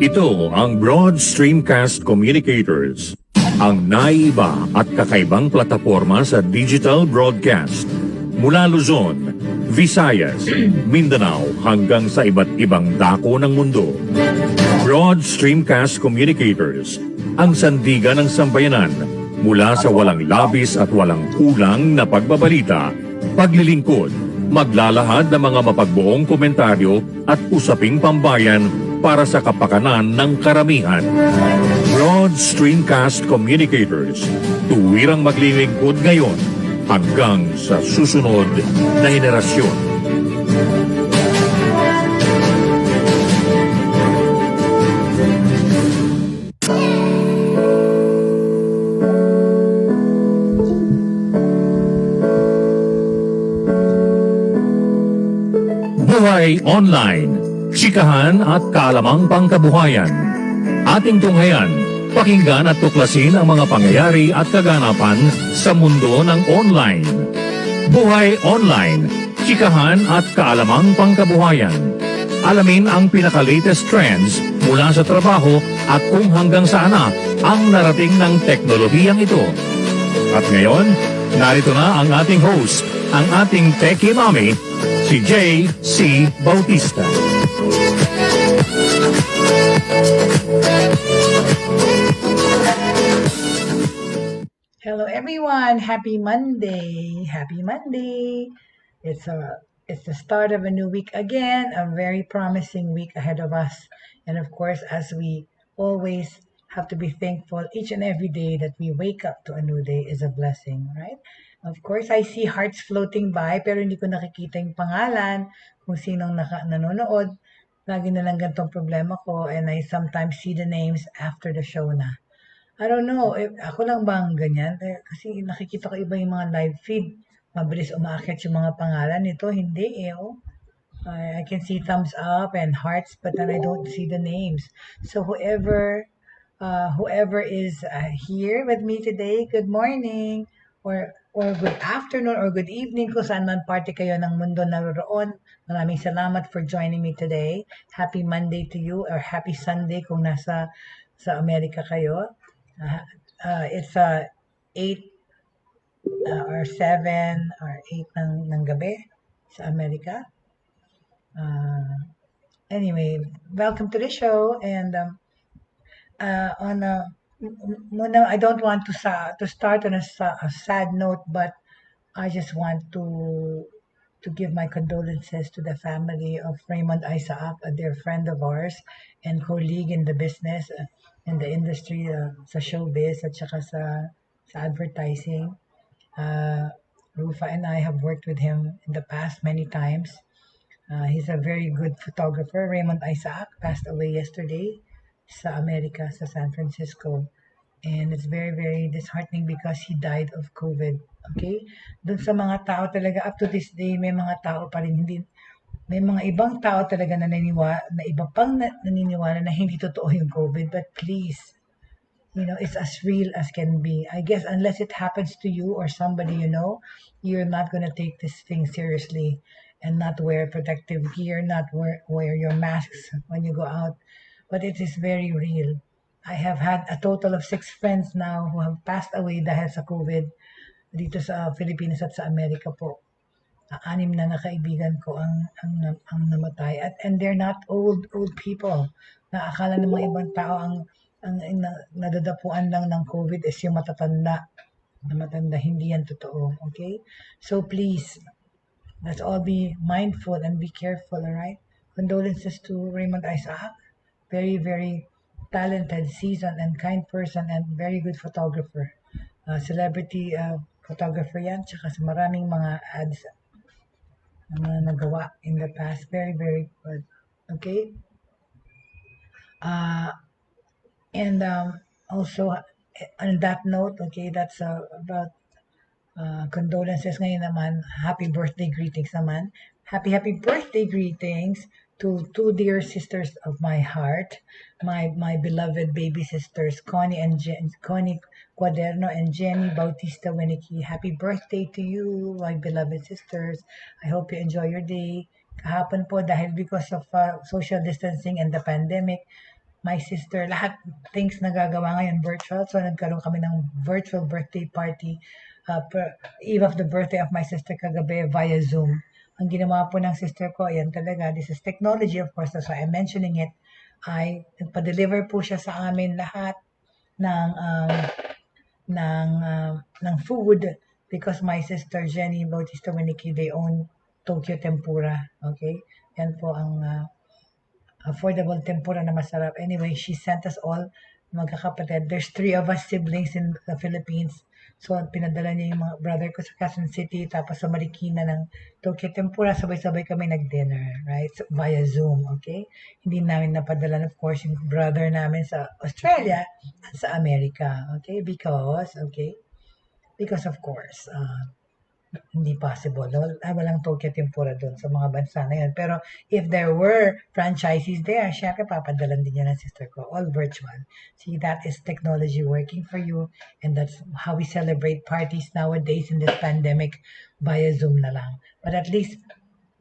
Ito ang Broad Streamcast Communicators, ang naiiba at kakaibang plataporma sa digital broadcast. Mula Luzon, Visayas, Mindanao hanggang sa iba't ibang dako ng mundo. Broad Streamcast Communicators, ang sandigan ng sambayanan mula sa walang labis at walang kulang na pagbabalita, paglilingkod, maglalahad ng mga mapagbuong komentaryo at usaping pambayan para sa kapakanan ng karamihan. Broad Streamcast Communicators, tuwirang maglilingkod ngayon hanggang sa susunod na henerasyon. Buhay Online, chikahan at kaalamang pangkabuhayan. Ating tunghayan, pakinggan at tuklasin ang mga pangyayari at kaganapan sa mundo ng online. Buhay Online, chikahan at kaalamang pangkabuhayan. Alamin ang pinaka-latest trends mula sa trabaho at kung hanggang saan na ang narating ng teknolohiyang ito. At ngayon, narito na ang ating host, ang ating Techie Mami, si Jaye C. Bautista. Hello everyone, happy Monday. Happy Monday. It's the start of a new week again, a very promising week ahead of us. And of course, as we always have to be thankful each and every day that we wake up to a new day is a blessing, right? Of course, I see hearts floating by pero hindi ko nakikita yung pangalan kung sinong nanonood. Lagi na lang ganitong problema ko and I sometimes see the names after the show na. I don't know, ako lang bang ganyan? Kasi nakikita ko iba yung mga live feed. Mabilis umaakit yung mga pangalan nito. Hindi eh. Oh. I can see thumbs up and hearts but then I don't see the names. So whoever is here with me today, good morning or good afternoon or good evening kung saan man party kayo ng mundo naroon. Maraming salamat for joining me today. Happy Monday to you or happy Sunday kung sa Amerika kayo. It's 8 or 7 or 8 ng gabi sa Amerika. Anyway, welcome to the show and I don't want to start on a sad note, but I just want to give my condolences to the family of Raymond Isaac, a dear friend of ours and colleague in the business, in the industry, sa showbiz at saka sa advertising. Rufa and I have worked with him in the past many times. He's a very good photographer. Raymond Isaac passed away yesterday sa Amerika, sa San Francisco. And it's very, very disheartening because he died of COVID. Okay? Doon sa mga tao talaga, up to this day, may mga tao pa rin hindi, may mga ibang tao talaga na iba pang naniniwala na hindi totoo yung COVID. But please, it's as real as can be. I guess unless it happens to you or somebody you know, you're not going to take this thing seriously and not wear protective gear, not wear your masks when you go out. But it is very real. I have had a total of 6 friends now who have passed away dahil sa COVID dito sa Philippines at sa Amerika po. 6 na kaibigan ko ang namatay and they're not old people. Naakala ng mga ibang tao ang nadadapuan lang ng COVID is yung matatanda. Hindi yan totoo. Okay? So please, let's all be mindful and be careful, alright? Condolences to Raymond Isaac. Very, very talented, seasoned, and kind person and very good photographer. Celebrity photographer yan, tsaka sa maraming mga ads na nagawa in the past. Very, very good. Okay? And also, on that note, okay, that's about condolences ngayon naman. Happy birthday greetings naman. Happy birthday greetings to 2 dear sisters of my heart, my beloved baby sisters, Connie Cuaderno and Jenny Bautista Winnicky. Happy birthday to you, my beloved sisters. I hope you enjoy your day. Kahapon po, dahil because of social distancing and the pandemic, my sister, lahat things nagagawa ngayon virtual. So nagkaroon kami ng virtual birthday party eve of the birthday of my sister kagabi via Zoom. Ang ginawa po ng sister ko, ayan talaga, this is technology of course, that's why I'm mentioning it, ay nagpa-deliver po siya sa amin lahat ng ng food because my sister Jenny Bautista Winiki, they own Tokyo Tempura. Okay? Yan po ang affordable tempura na masarap. Anyway, she sent us all magkakapatid. There's 3 of us siblings in the Philippines. So, pinadala niya yung mga brother ko sa Quezon City, tapos sa Marikina ng Tokyo Tempura, sabay-sabay kami nag-dinner, right? So, via Zoom, okay? Hindi namin napadala, of course, yung brother namin sa Australia at sa Amerika, okay? Because of course, hindi possible. Walang Tokyo Tempura doon sa mga bansa na yun. Pero if there were franchises there, syempre papadalan din yan ng sister ko. All virtual. See, that is technology working for you. And that's how we celebrate parties nowadays in this pandemic via Zoom na lang. But at least,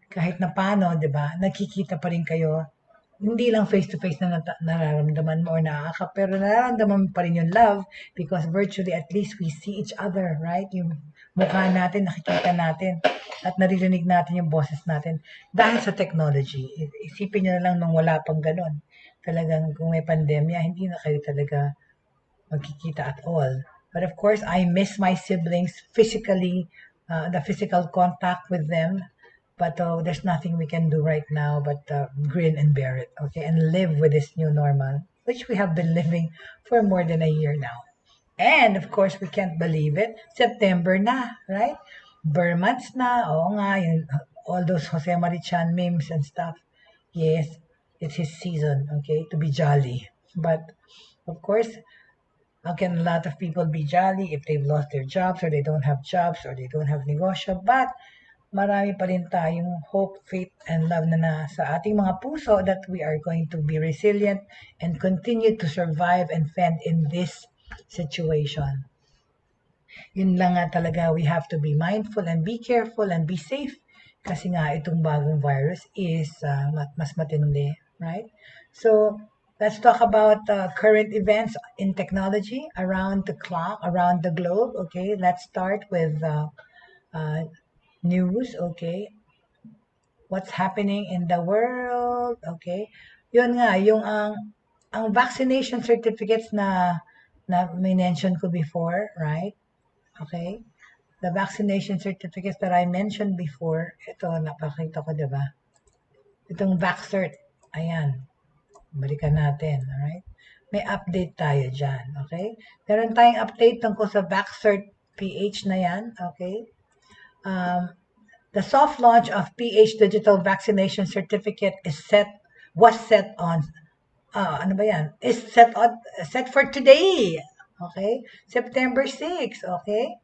kahit na paano, di ba, nakikita pa rin kayo. Hindi lang face-to-face na nararamdaman mo or nakakap, pero nararamdaman mo pa rin yung love because virtually at least we see each other, right? Yung mukha natin, nakikita natin at naririnig natin yung boses natin dahil sa technology. Isipin nyo na lang nung wala pang ganun. Talagang kung may pandemya, hindi na kayo talaga magkikita at all. But of course, I miss my siblings physically, the physical contact with them. But there's nothing we can do right now but grin and bear it, okay? And live with this new normal, which we have been living for more than a year now. And of course, we can't believe it. September na, right? Burr months na. Oo nga, all those Jose Marichan memes and stuff. Yes, it's his season, okay, to be jolly. But of course, how can a lot of people be jolly if they've lost their jobs or they don't have jobs or they don't have negosyo? But marami pa rin tayong hope, faith, and love na nasa ating mga puso that we are going to be resilient and continue to survive and fend in this situation. Yun lang nga talaga, we have to be mindful and be careful and be safe kasi nga itong bagong virus is mas matindi, right? So, let's talk about current events in technology around the clock, around the globe, okay? Let's start with news, okay? What's happening in the world, okay? Yun nga, yung ang vaccination certificates na mention ko before, right? Okay? The vaccination certificates that I mentioned before, ito, napakita ko, diba? Itong VaxCert, ayan. Balikan natin, alright? May update tayo dyan, okay? Meron tayong update tungkol sa VaxCert PH na yan, okay? The soft launch of PH Digital Vaccination Certificate was set for today. Okay? September 6, okay?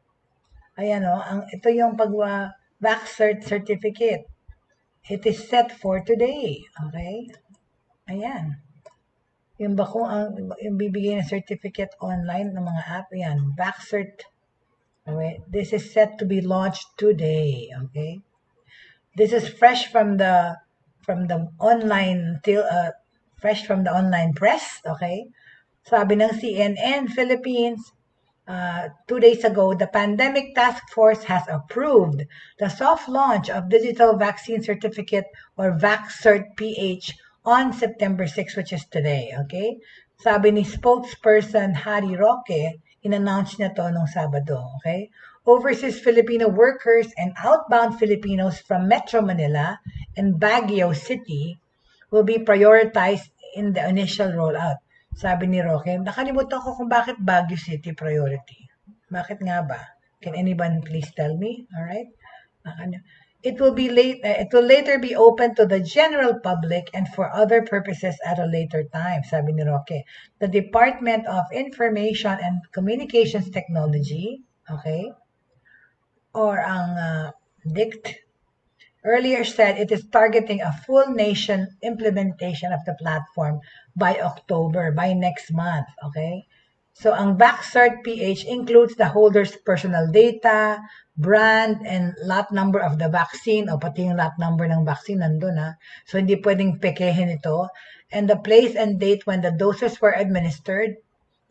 Ayan ito yung VaxCert certificate. It is set for today, okay? Ayan. Yung yung bibigay na certificate online ng mga app, ayan, VaxCert. Okay, this is set to be launched today. Okay, this is fresh from the online press. Okay, sabi ng CNN Philippines 2 days ago, the Pandemic Task Force has approved the soft launch of Digital Vaccine Certificate or VaxCert PH on September 6, which is today. Okay, sabi ni spokesperson Harry Roque, in-announce niya to nung Sabado, okay? Overseas Filipino workers and outbound Filipinos from Metro Manila and Baguio City will be prioritized in the initial rollout. Sabi ni Roque, nakalimutan ko kung bakit Baguio City priority. Bakit nga ba? Can anyone please tell me? All right? It will later be open to the general public and for other purposes at a later time, sabi ni Roque. The Department of Information and Communications Technology, okay, or ang DICT, earlier said it is targeting a full nation implementation of the platform by October, by next month, okay? So ang VaxCert PH includes the holder's personal data, brand and lot number of the vaccine, o pati yung lot number ng vaccine nandun ha. So hindi pwedeng pekehin ito. And the place and date when the doses were administered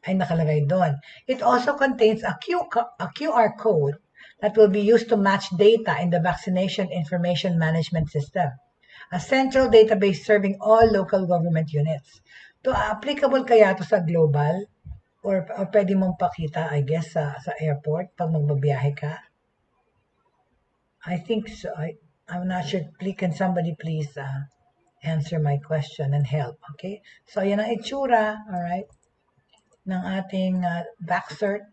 ay nakalagay doon. It also contains a QR code that will be used to match data in the Vaccination Information Management System, a central database serving all local government units. To applicable kaya to sa global or pwede mong pakita, I guess, sa airport pag magbabiyahe ka? I think so. I'm not sure. Can somebody please answer my question and help, okay? So, yan ang itsura, alright, ng ating Vaxcert.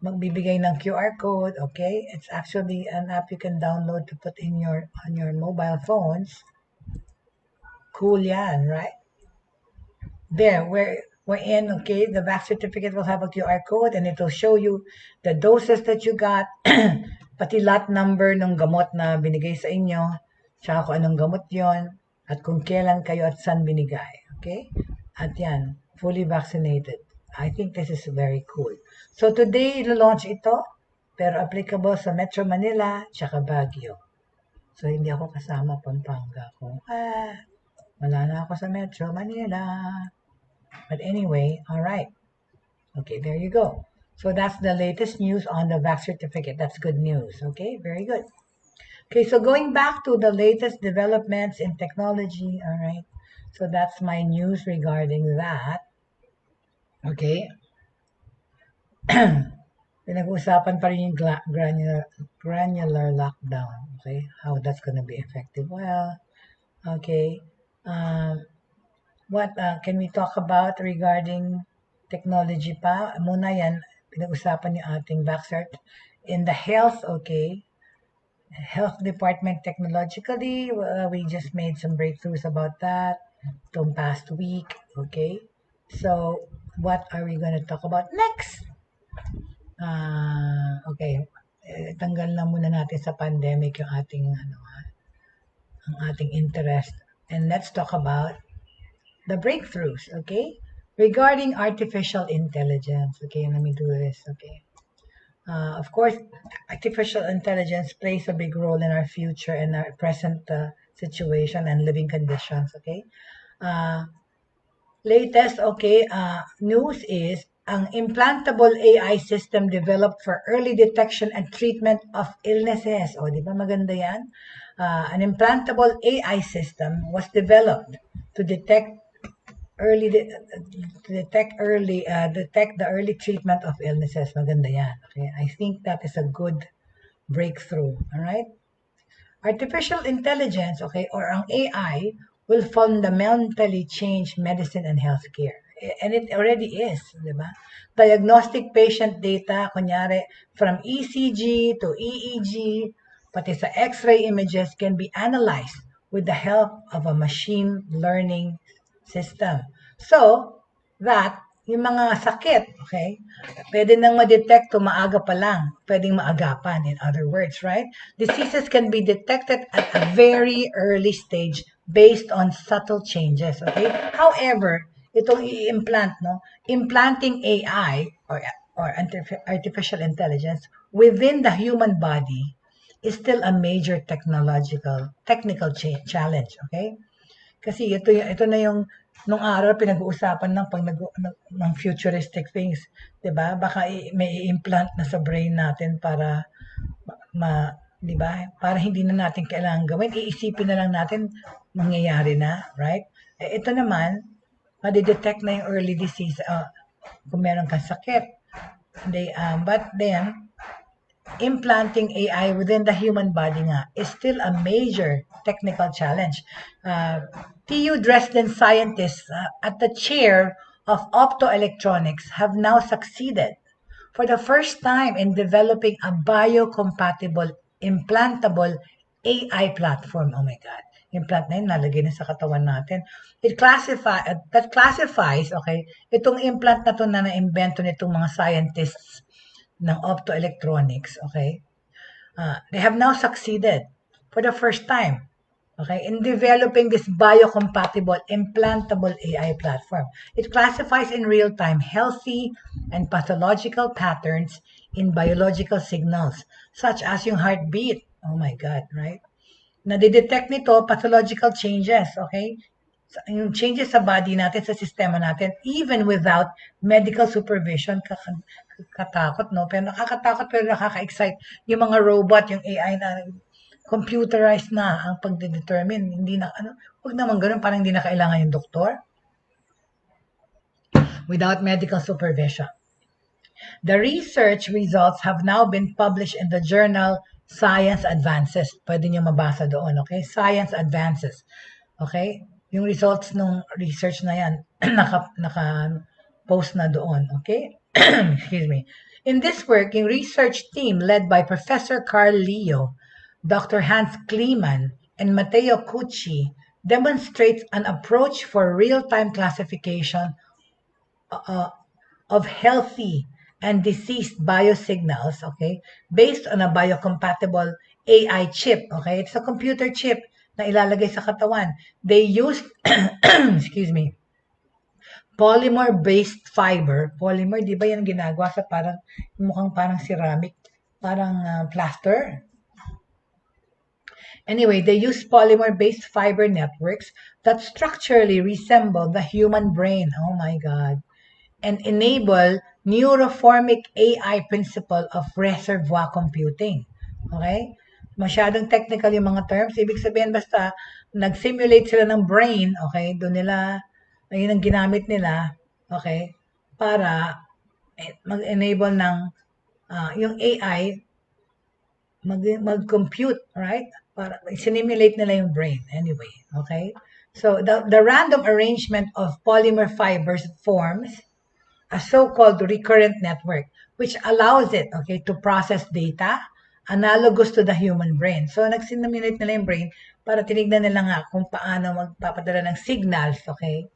Magbibigay ng QR code, okay? It's actually an app you can download to put in on your mobile phones. Cool yan, right? There, we're in, okay? The vaccine certificate will have a QR code and it will show you the doses that you got, pati lot number ng gamot na binigay sa inyo, tsaka kung anong gamot yon, at kung kailan kayo at saan binigay, okay? At yan, fully vaccinated. I think this is very cool. So today, launch ito, pero applicable sa Metro Manila, tsaka Baguio. So hindi ako kasama Pampanga ko. Wala na ako sa Metro Manila. But anyway, all right. Okay, there you go. So that's the latest news on the vaccine certificate. That's good news. Okay, very good. Okay, so going back to the latest developments in technology. All right. So that's my news regarding that. Okay. Pinag-uusapan pa rin yung granular lockdown. Okay, how that's going to be effective. Well, okay. What can we talk about regarding technology pa? Muna yan, pinag-usapan yung ating Vaxcert. In the health, okay, health department technologically, we just made some breakthroughs about that itong past week, okay? So, what are we going to talk about next? Okay, tanggal na muna natin sa pandemic yung ating, ang ating interest. And let's talk about the breakthroughs, okay? Regarding artificial intelligence, okay, let me do this, okay. Of course, artificial intelligence plays a big role in our future and our present situation and living conditions, okay. Latest, okay, news is ang implantable AI system developed for early detection and treatment of illnesses. O, di ba maganda yan? An implantable AI system was developed to detect the early treatment of illnesses. Maganda yan. Okay, I think that is a good breakthrough. All right. Artificial intelligence, okay, or ang AI will fundamentally change medicine and healthcare. And it already is, di ba? Diagnostic patient data, kunyari, from ECG to EEG, pati sa X-ray images can be analyzed with the help of a machine learning system. So, that, yung mga sakit, okay, pwede nang ma-detect to maaga pa lang. Pwedeng maagapan, in other words, right? Diseases can be detected at a very early stage based on subtle changes, okay? However, itong i-implant, no? Implanting AI or artificial intelligence within the human body is still a major technical challenge, okay? Kasi ito na yung nung araw pinag-uusapan ng futuristic things, 'di ba? Baka may implant na sa brain natin para 'di ba? Para hindi na natin kailangan gawin, iisipin na lang natin mangyayari na, right? Ito naman, ma-detect na yung early disease kung meron kang sakit. But then implanting AI within the human body nga is still a major technical challenge. TU Dresden scientists at the chair of optoelectronics have now succeeded for the first time in developing a biocompatible, implantable AI platform. Oh my God. Implant na yun, nalagay na sa katawan natin. That classifies, okay, itong implant na to na na-invento nitong mga scientists ng optoelectronics, okay? They have now succeeded for the first time, okay, in developing this biocompatible, implantable AI platform. It classifies in real time healthy and pathological patterns in biological signals, such as yung heartbeat. Oh my God, right? Nadidetect nito pathological changes, okay? Yung changes sa body natin, sa sistema natin, even without medical supervision. Katakot, no? Pero nakakatakot, pero nakaka-excite. Yung mga robot, yung AI na computerized na ang pagdedetermine. Hindi na, huwag naman ganun, parang hindi na kailangan yung doktor without medical supervision. The research results have now been published in the journal Science Advances. Pwede nyo mabasa doon, okay? Science Advances. Okay? Yung results ng research na yan, naka-post na doon, okay? Excuse me. In this work, yung research team led by Professor Carl Leo, Dr. Hans Kleeman, and Matteo Cucci demonstrates an approach for real-time classification of healthy and diseased biosignals, okay, based on a biocompatible AI chip, okay? It's a computer chip na ilalagay sa katawan. They use, excuse me, polymer-based fiber. Polymer, di ba yan ginagawa sa parang, mukhang parang ceramic, parang plaster? Anyway, they use polymer-based fiber networks that structurally resemble the human brain. Oh my God. And enable neuroformic AI principle of reservoir computing. Okay? Masyadong technical yung mga terms. Ibig sabihin basta nag-simulate sila ng brain, okay? Doon nila, ayun ang ginamit nila, okay? Para mag-enable ng yung AI mag-compute, right? Para simulate nila yung brain anyway, okay? So the random arrangement of polymer fibers forms a so-called recurrent network, which allows it, okay, to process data analogous to the human brain. So, nag-simulate nila yung brain para tinignan nila nga kung paano magpapadala ng signals, okay,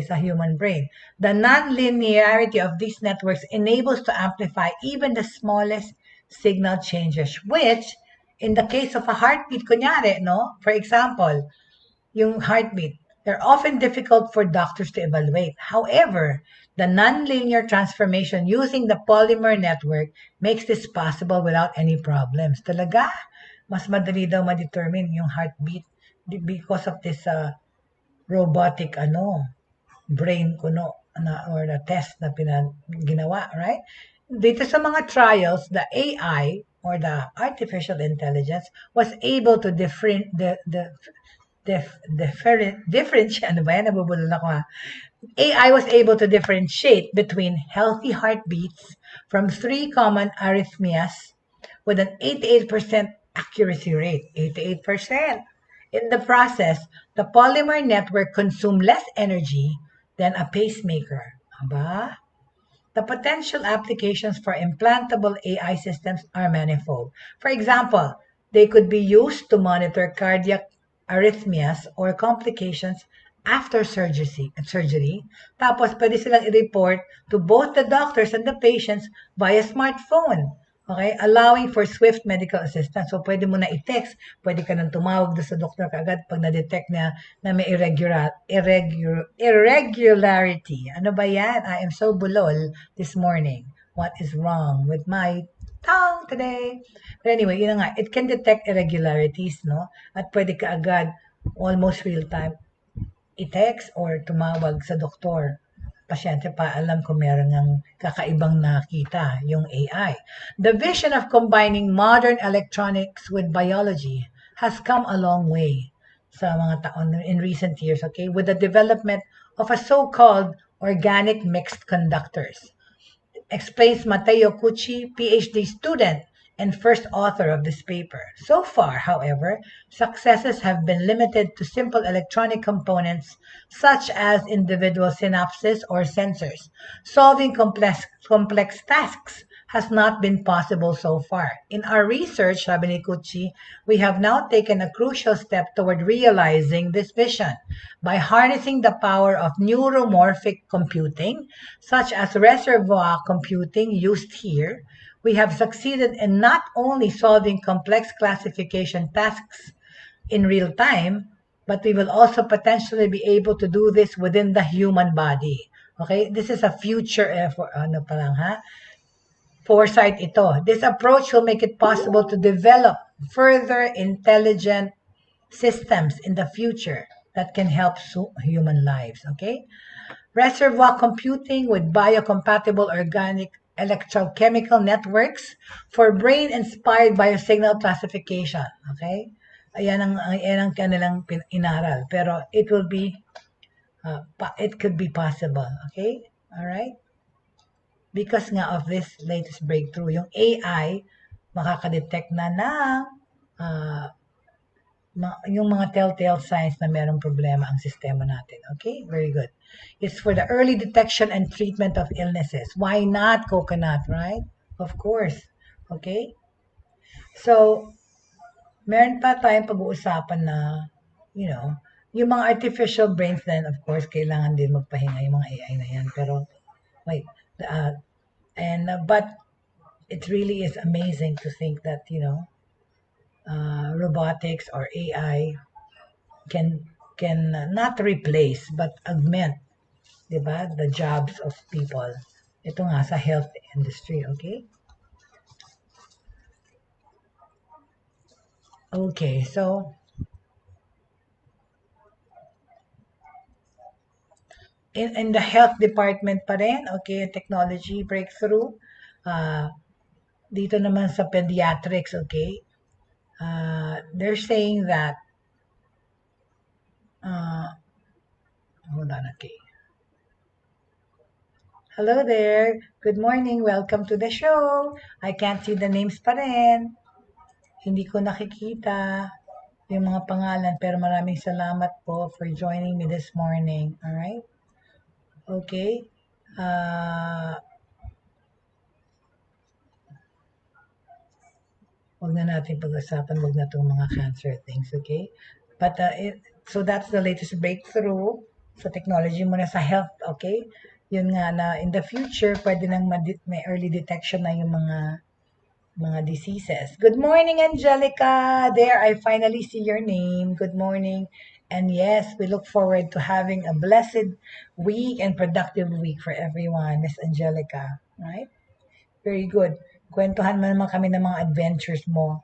sa human brain. The non-linearity of these networks enables to amplify even the smallest signal changes, which, in the case of a heartbeat, kunyari, no, for example, yung heartbeat, they're often difficult for doctors to evaluate. However, the nonlinear transformation using the polymer network makes this possible without any problems. Talaga, mas madali daw ma-determine yung heartbeat because of this robotic brain kuno or the test na ginawa, right? Dito sa mga trials, the AI or the artificial intelligence was able to AI was able to differentiate between healthy heartbeats from 3 common arrhythmias with an 88% accuracy rate. 88%. In the process, the polymer network consumed less energy than a pacemaker. Aba? The potential applications for implantable AI systems are manifold. For example, they could be used to monitor cardiac arrhythmias or complications after surgery. Tapos, pwede silang i-report to both the doctors and the patients via smartphone. Okay? Allowing for swift medical assistance. So, pwede mo na i-text. Pwede ka nang tumawag sa doktor kaagad pag na-detect na may irregularity. Ano ba yan? I am so bulol this morning. What is wrong with my tongue today? But anyway, yun nga. It can detect irregularities, no? At pwede ka agad, almost real time, i-text or tumawag sa doktor. Pasyente pa alam kung meron ng kakaibang nakita yung AI. The vision of combining modern electronics with biology has come a long way sa mga taon in recent years, okay, with the development of a so-called organic mixed conductors. Explains Matteo Cucci, PhD student and first author of this paper. So far, however, successes have been limited to simple electronic components such as individual synapses or sensors. Solving complex tasks has not been possible so far. In our research, sabi ni Cucci, we have now taken a crucial step toward realizing this vision by harnessing the power of neuromorphic computing, such as reservoir computing used here. We have succeeded in not only solving complex classification tasks in real time, but we will also potentially be able to do this within the human body. Okay? This is a future effort. Ano pa lang, ha? foresight ito. This approach will make it possible to develop further intelligent systems in the future that can help human lives, okay? Reservoir computing with biocompatible organic electrochemical networks for brain-inspired biosignal classification, okay? Ayan ang kanilang inaral. Pero it will be, it could be possible, okay? All right? Because nga of this latest breakthrough, yung AI, makakadetect na ng yung mga telltale signs na merong problema ang sistema natin. Okay? Very good. It's for the early detection and treatment of illnesses. Why not coconut, right? Of course. Okay? So, meron pa tayong pag-uusapan na, you know, yung mga artificial brains then, of course, kailangan din magpahinga yung mga AI na yan. Pero, wait, but it really is amazing to think that, you know, robotics or AI can not replace but augment, 'di ba, the jobs of people. Ito nga sa health industry, okay? Okay, so in the health department pa rin, okay, technology breakthrough. Dito naman sa pediatrics, okay? They're saying that hold on, okay. Hello there. Good morning. Welcome to the show. I can't see the names pa rin. Hindi ko nakikita yung mga pangalan, pero maraming salamat po for joining me this morning. Alright? Okay? Wag na natin pag-usapan, wag na itong mga cancer things, okay? But, so that's the latest breakthrough sa technology muna sa health, okay? Yun nga na in the future, pwede nang may early detection na yung mga diseases. Good morning, Angelica. There, I finally see your name. Good morning. And yes, we look forward to having a blessed week and productive week for everyone, Miss Angelica. Right? Very good. Kwentuhan mo naman kami ng mga adventures mo.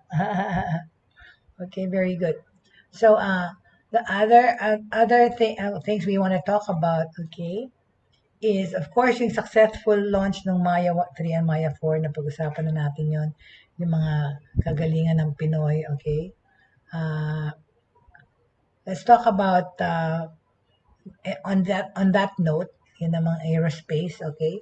Okay, very good. So, the other things we want to talk about, okay, is, of course, yung successful launch ng Maya 3 and Maya 4, na pag-usapan na natin yon, yung mga kagalingan ng Pinoy, okay? Let's talk about, on that note, yun namang aerospace, okay?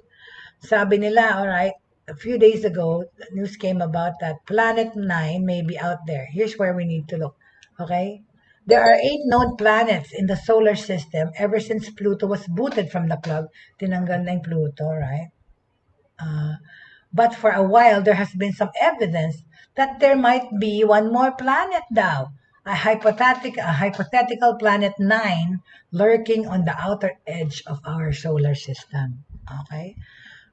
Sabi nila, alright, a few days ago, news came about that Planet 9 may be out there. Here's where we need to look, okay? There are 8 known planets in the solar system ever since Pluto was booted from the plug. Tinanggal na yung Pluto, right? But for a while, there has been some evidence that there might be one more planet daw. A hypothetical planet 9 lurking on the outer edge of our solar system. Okay?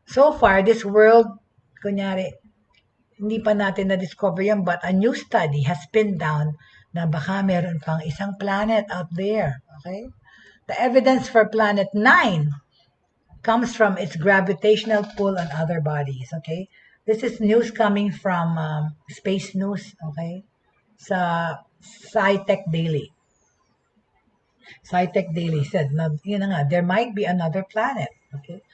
So far, this world, kunyari, hindi pa natin na-discover yan, but a new study has pinned down na baka meron pang isang planet out there. Okay? The evidence for Planet 9 comes from its gravitational pull on other bodies. Okay? This is news coming from Space News. Okay? Sa SciTech Daily. SciTech Daily said, yun na nga, there might be another planet. Okay?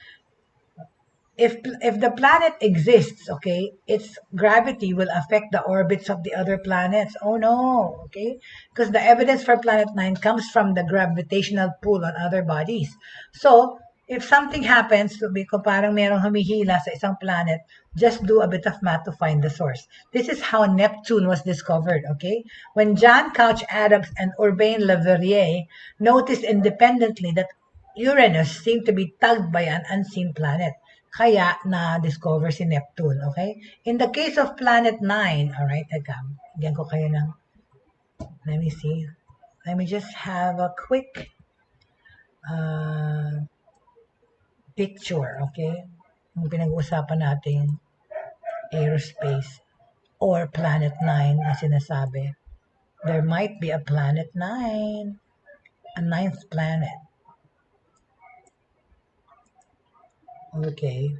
If the planet exists, okay, its gravity will affect the orbits of the other planets. Oh no, okay? Because the evidence for Planet 9 comes from the gravitational pull on other bodies. So, if something happens to be kung parang merong humihila sa isang planet, just do a bit of math to find the source. This is how Neptune was discovered, okay? When John Couch Adams and Urbain Le Verrier noticed independently that Uranus seemed to be tugged by an unseen planet. Kaya na-discover si Neptune, okay? In the case of Planet 9, alright, bigyan ko kayo ng, let me see. Let me just have a quick picture, okay? Yung pinag-uusapan natin, aerospace or Planet 9 na sinasabi. There might be a Planet 9, a 9th planet. Okay.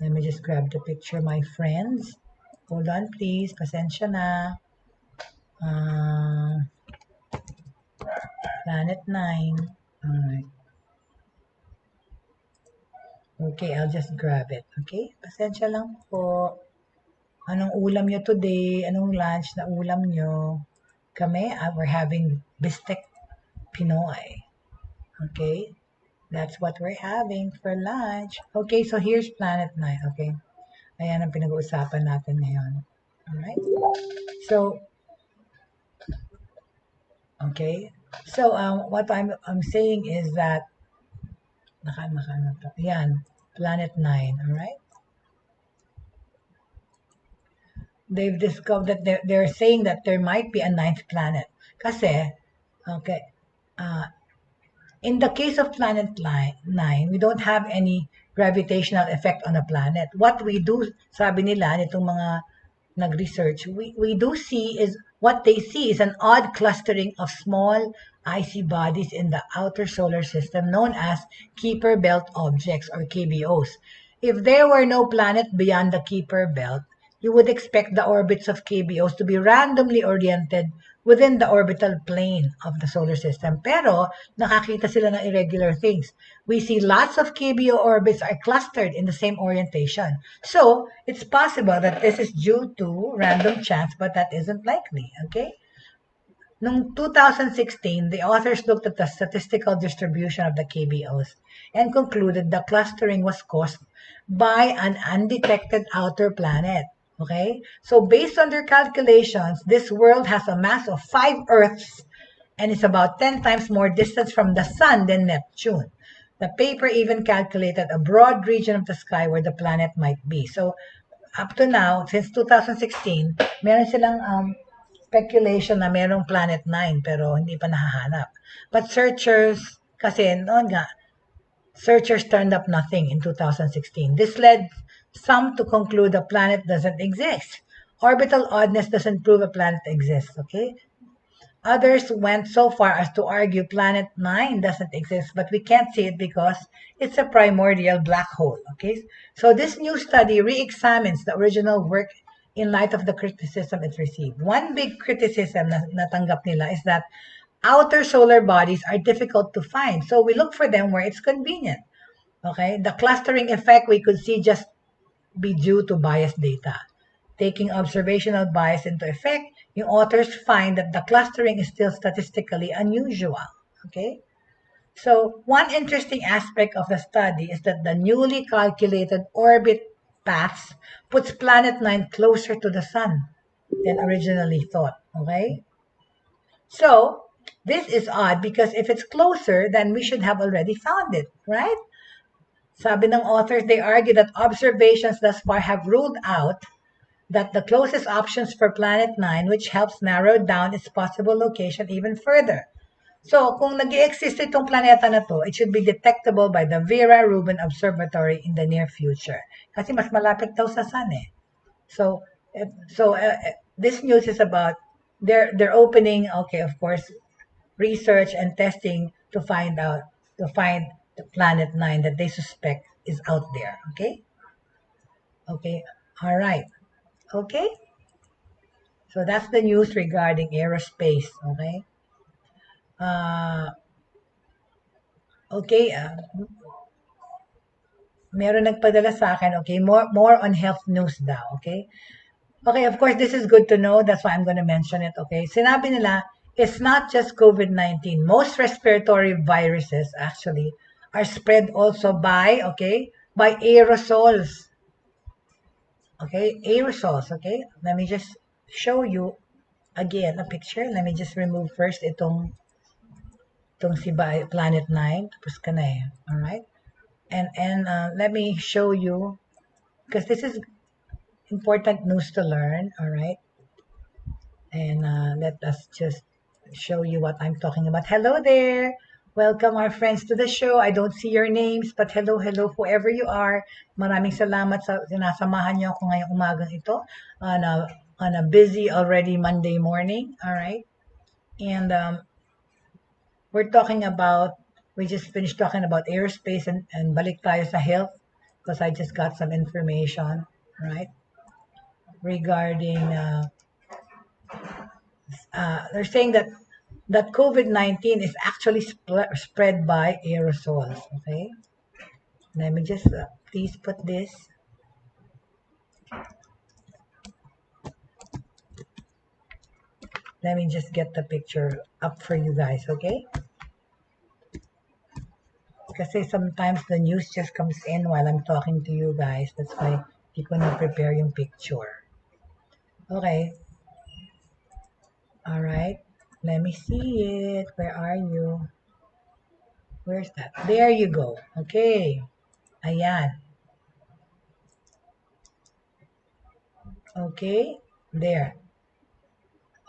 Let me just grab the picture, my friends. Hold on, please. Pasensya na. Planet 9. Alright. Okay, I'll just grab it. Okay? Pasensya lang po. Anong ulam nyo today? Anong lunch na ulam nyo? Kami, we're having bistek Pinoy. Okay? That's what we're having for lunch. Okay, so here's Planet 9. Okay? Ayan ang pinag-uusapan natin ngayon. Alright? So, okay? So, what I'm saying is that, yan, Planet 9. Alright? They've discovered that they're saying that there might be a ninth planet. Kasi, okay, in the case of Planet 9, we don't have any gravitational effect on a planet. What we do, sabi nila, nitong mga nag-research, we do see is, what they see is an odd clustering of small icy bodies in the outer solar system known as Kuiper Belt objects, or KBOs. If there were no planet beyond the Kuiper Belt, you would expect the orbits of KBOs to be randomly oriented within the orbital plane of the solar system. Pero, nakakita sila ng irregular things. We see lots of KBO orbits are clustered in the same orientation. So, it's possible that this is due to random chance, but that isn't likely, okay? Noong 2016, the authors looked at the statistical distribution of the KBOs and concluded the clustering was caused by an undetected outer planet. Okay? So based on their calculations, this world has a mass of 5 Earths and is about 10 times more distance from the Sun than Neptune. The paper even calculated a broad region of the sky where the planet might be. So up to now, since 2016, meron silang speculation na merong Planet 9 pero hindi pa nahahanap. But searchers, kasi noon nga, searchers turned up nothing in 2016. This led some to conclude a planet doesn't exist. Orbital oddness doesn't prove a planet exists, okay? Others went so far as to argue Planet 9 doesn't exist, but we can't see it because it's a primordial black hole, okay? So this new study re-examines the original work in light of the criticism it received. One big criticism na natanggap nila is that outer solar bodies are difficult to find, so we look for them where it's convenient, okay? The clustering effect we could see just be due to biased data. Taking observational bias into effect, yung authors find that the clustering is still statistically unusual. Okay? So, one interesting aspect of the study is that the newly calculated orbit paths puts Planet 9 closer to the Sun than originally thought. Okay? So, this is odd because if it's closer, then we should have already found it, right? Sabi ng authors, they argue that observations thus far have ruled out that the closest options for Planet 9, which helps narrow down its possible location even further. So, kung nag-i-exist itong planeta na to, it should be detectable by the Vera Rubin Observatory in the near future. Kasi mas malapit daw sa Sun eh. So, this news is about they're opening, okay, of course, research and testing to find the Planet 9 that they suspect is out there. Okay? Okay. All right. Okay? So that's the news regarding aerospace. Okay? Okay. Meron nagpadala sa akin. Okay? More on health news daw. Okay? Okay, of course, this is good to know. That's why I'm going to mention it. Okay? Sinabi nila, it's not just COVID-19. Most respiratory viruses actually are spread also by aerosols. Okay, aerosols, okay? Let me just show you again a picture. Let me just remove first itong si Planet 9. Tapos ka na eh. Alright? And let me show you, because this is important news to learn. Alright? And let us just show you what I'm talking about. Hello there! Welcome our friends to the show. I don't see your names, but hello, whoever you are. Maraming salamat sa sinasamahan niyo ako ngayong umagang ito on a busy already Monday morning. All right. And we just finished talking about aerospace and balik tayo sa health because I just got some information, right, regarding, they're saying that COVID-19 is actually spread by aerosols, okay? Let me just, please put this. Let me just get the picture up for you guys, okay? Kasi sometimes the news just comes in while I'm talking to you guys. That's why hindi ko na prepare yung picture. Okay. All right. Let me see it. Where are you? Where's that? There you go. Okay. Ayan. Okay. There.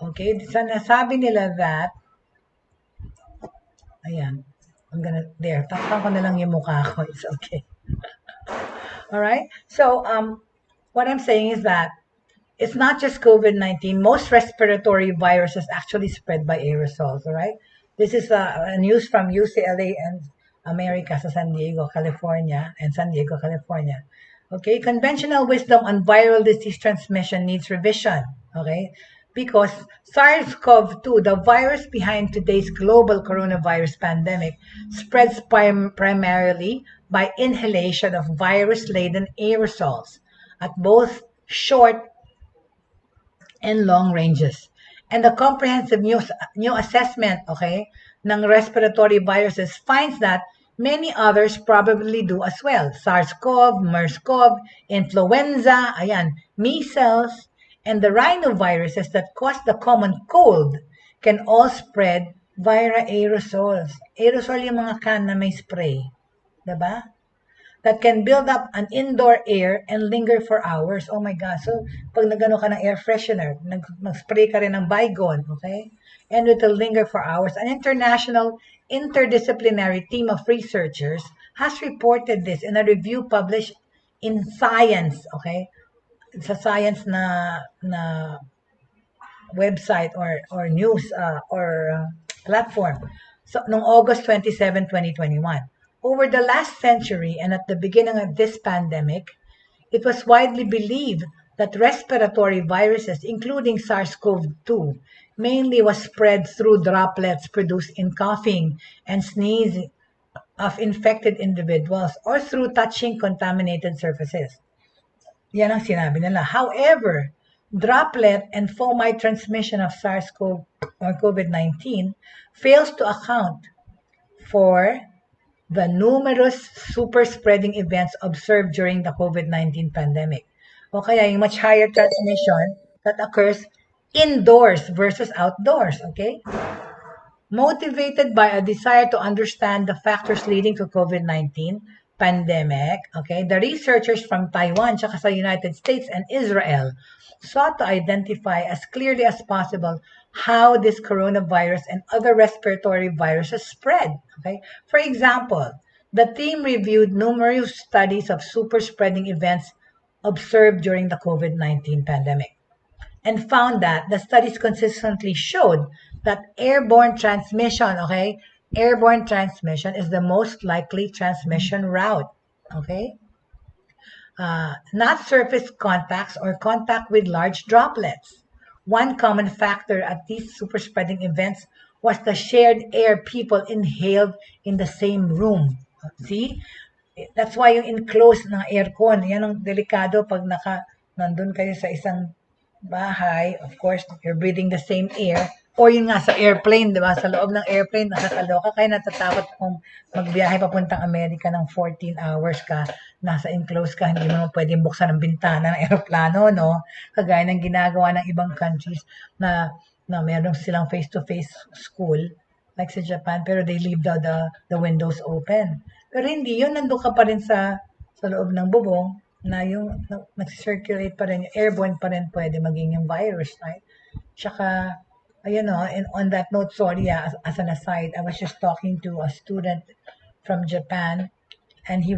Okay. Nasabi nila that, ayan. There. Takpan ko na lang yung mukha ko. It's okay. All right. So, what I'm saying is that it's not just COVID-19. Most respiratory viruses actually spread by aerosols, all right? This is a news from UCLA and America sa San Diego, California, and San Diego, California. Okay, conventional wisdom on viral disease transmission needs revision, okay? Because SARS-CoV-2, the virus behind today's global coronavirus pandemic, spreads primarily by inhalation of virus-laden aerosols at both short and long ranges. And the comprehensive new assessment, okay, ng respiratory viruses finds that many others probably do as well. SARS-CoV, MERS-CoV, influenza, ayan, measles, and the rhinoviruses that cause the common cold can all spread via aerosols. Aerosol yung mga can na may spray. Diba? That can build up an indoor air and linger for hours. Oh my God. So, pag nagano ka ng air freshener, nag-spray ka rin ng Baygon, okay? And it will linger for hours. An international interdisciplinary team of researchers has reported this in a review published in Science, okay? Sa Science na website or news or platform. So, noong August 27, 2021. Over the last century and at the beginning of this pandemic, it was widely believed that respiratory viruses, including SARS-CoV-2, mainly was spread through droplets produced in coughing and sneezing of infected individuals or through touching contaminated surfaces. Yan ang sinabi nila. However, droplet and fomite transmission of SARS-CoV or COVID-19 fails to account for the numerous super spreading events observed during the COVID-19 pandemic. O kaya yung much higher transmission that occurs indoors versus outdoors, okay? Motivated by a desire to understand the factors leading to COVID-19 pandemic, okay, the researchers from Taiwan, tsaka sa United States and Israel sought to identify as clearly as possible how this coronavirus and other respiratory viruses spread. Okay, for example, the team reviewed numerous studies of super spreading events observed during the COVID-19 pandemic and found that the studies consistently showed that airborne transmission, okay, airborne transmission is the most likely transmission route, okay? Not surface contacts or contact with large droplets. One common factor at these super spreading events was the shared air people inhaled in the same room. See? That's why yung enclosed ng aircon, yan ang delikado pag nandun kayo sa isang bahay, of course, you're breathing the same air. Or yun nga sa airplane, di ba? Sa loob ng airplane, nakakaloka kayo, natatakot kung magbiyahe papuntang Amerika ng 14 hours ka, nasa enclosed ka, hindi mo pwedeng buksan ang bintana ng aeroplano, no? Kagaya ng ginagawa ng ibang countries na meron silang face-to-face school, like sa Japan, pero they leave the windows open. Pero hindi, yun, nandun ka pa rin sa loob ng bubong, na yung nag-circulate pa rin, yung airborne pa rin pwede maging yung virus, right? Tsaka, and on that note, sorry, as an aside, I was just talking to a student from Japan, and he's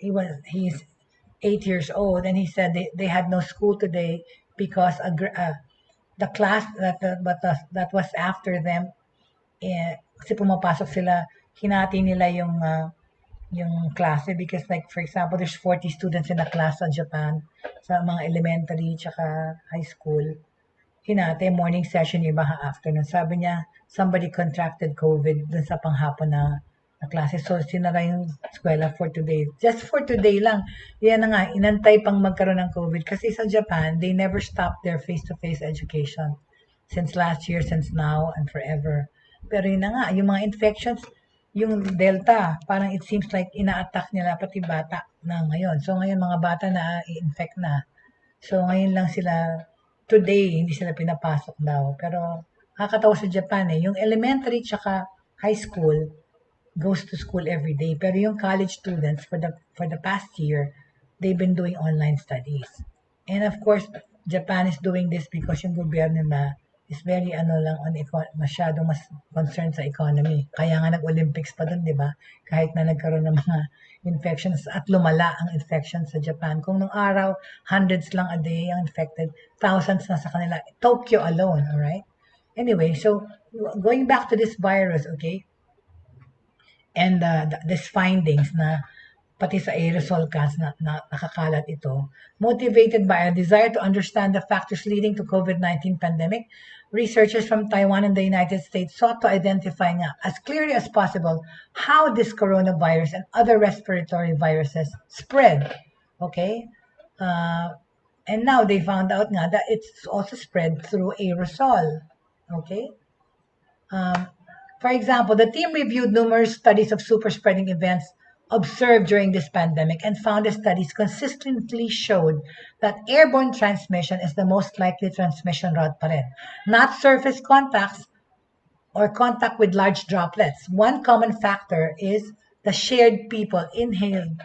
8 years old, and he said they had no school today because the class that was after them, kasi pumapasok sila, hinati nila yung klase because like for example, there's 40 students in a class sa Japan sa mga elementary tsaka high school. Hinati, morning session, iba afternoon. Sabi niya, somebody contracted COVID dun sa panghapon na klase. So, sinara yung eskwela for today. Just for today lang. Yan na nga, inantay pang magkaroon ng COVID. Kasi sa Japan, they never stopped their face-to-face education. Since last year, since now, and forever. Pero yun na nga, yung mga infections, yung Delta, parang it seems like ina-attack nila pati bata na ngayon. So, ngayon mga bata na i-infect na. So, ngayon lang sila, today, hindi sila pinapasok daw. Pero, nakakatawa sa Japan eh. Yung elementary tsaka high school goes to school every day. Pero yung college students, for the past year, they've been doing online studies. And of course, Japan is doing this because yung gobyerno na is very lang on masyadong mas concerned sa economy. Kaya nga nag-Olympics pa dun, di ba? Kahit na nagkaroon ng mga infections at lumala ang infections sa Japan. Kung nung araw, hundreds lang a day ang infected, thousands na sa kanila. Tokyo alone, alright? Anyway, so going back to this virus, okay? And these findings na pati sa aerosol cans na nakakalat ito, motivated by a desire to understand the factors leading to COVID-19 pandemic, researchers from Taiwan and the United States sought to identify nga, as clearly as possible how this coronavirus and other respiratory viruses spread. Okay? And now they found out nga that it's also spread through aerosol. Okay? For example, the team reviewed numerous studies of super spreading events observed during this pandemic and found the studies consistently showed that airborne transmission is the most likely transmission route pa rin. Not surface contacts or contact with large droplets. One common factor is the shared people inhaled,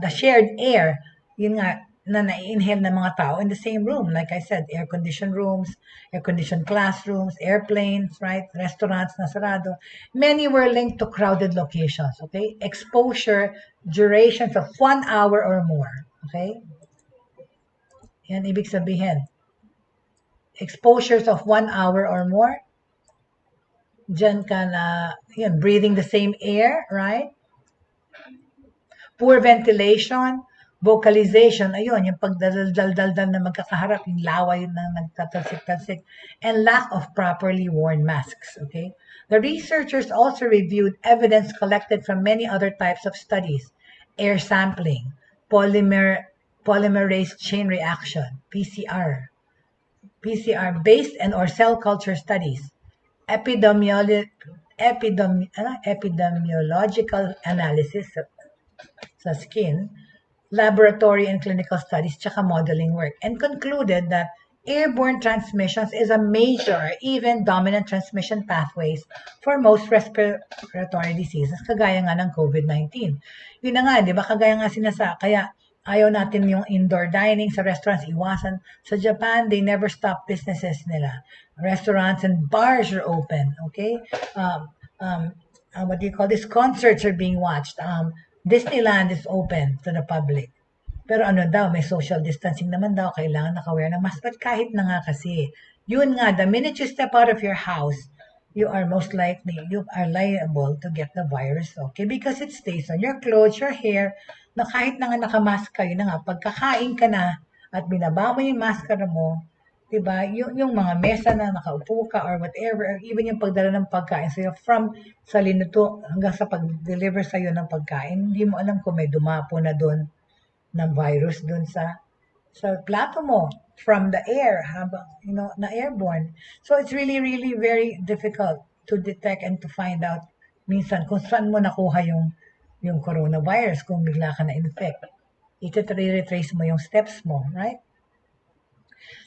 the shared air, yun nga, na na-inhale ng mga tao in the same room. Like I said, air-conditioned rooms, air-conditioned classrooms, airplanes, right? Restaurants na sarado. Many were linked to crowded locations, okay? Exposure, durations of 1 hour or more, okay? Yan ibig sabihin. Exposures of 1 hour or more. Diyan ka na, yan, breathing the same air, right? Poor ventilation, vocalization, ayun, yung pagdaldal-daldal na magkakaharap, yung laway na nagtatalsik-talsik, and lack of properly worn masks, okay? The researchers also reviewed evidence collected from many other types of studies, air sampling, polymerase chain reaction, PCR-based and or cell culture studies, epidemiological analysis sa skin, laboratory and clinical studies, tsaka modeling work, and concluded that airborne transmissions is a major, even dominant transmission pathways for most respiratory diseases, kagaya nga ng COVID-19. Yun na nga, di ba, kagaya nga kaya ayaw natin yung indoor dining sa restaurants, iwasan. Sa Japan, they never stop businesses nila. Restaurants and bars are open, okay? What do you call this? Concerts are being watched. Disneyland is open to the public. Pero ano daw, may social distancing naman daw, kailangan naka-wear ng mask. But kahit na nga kasi, yun nga, the minute you step out of your house, you are liable to get the virus, okay? Because it stays on your clothes, your hair, na kahit na nga naka-mask ka, yun na nga, pagkakain ka na at binaba mo yung maskara mo, diba, yung mga mesa na nakaupo ka or whatever, or even yung pagdala ng pagkain sa'yo from sa linuto hanggang sa pag-deliver sa'yo ng pagkain, hindi mo alam kung may dumapo na doon ng virus doon sa plato mo from the air, habang, na airborne. So it's really, really very difficult to detect and to find out minsan kung saan mo nakuha yung coronavirus kung bigla ka na-infect. Ito-retrace mo yung steps mo, right?